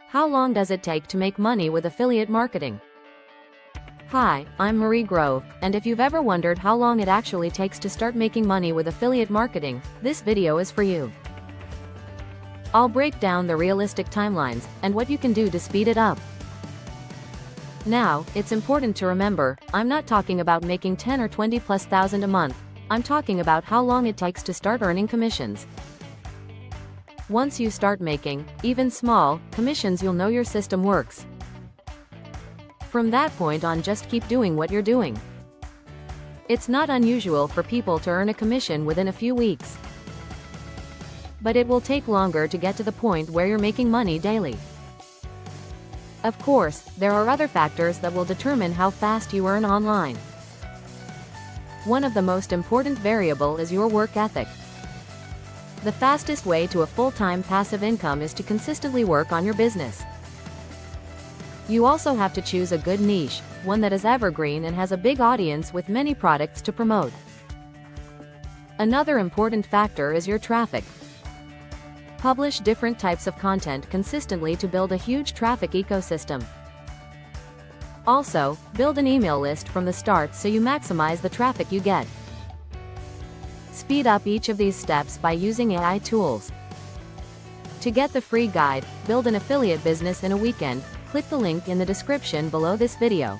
How long does it take to make money with affiliate marketing? Hi, I'm Marie Grove, and if you've ever wondered how long it actually takes to start making money with affiliate marketing, this video is for you. I'll break down the realistic timelines and what you can do to speed it up. Now, it's important to remember, I'm not talking about making 10 or 20 plus thousand a month. I'm talking about how long it takes to start earning commissions. Once you start making, even small, commissions, you'll know your system works. From that point on, just keep doing what you're doing. It's not unusual for people to earn a commission within a few weeks. But it will take longer to get to the point where you're making money daily. Of course, there are other factors that will determine how fast you earn online. One of the most important variable is your work ethic. The fastest way to a full-time passive income is to consistently work on your business. You also have to choose a good niche, one that is evergreen and has a big audience with many products to promote. Another important factor is your traffic. Publish different types of content consistently to build a huge traffic ecosystem. Also, build an email list from the start so you maximize the traffic you get. Speed up each of these steps by using AI tools. To get the free guide, Build an Affiliate Business in a Weekend, click the link in the description below this video.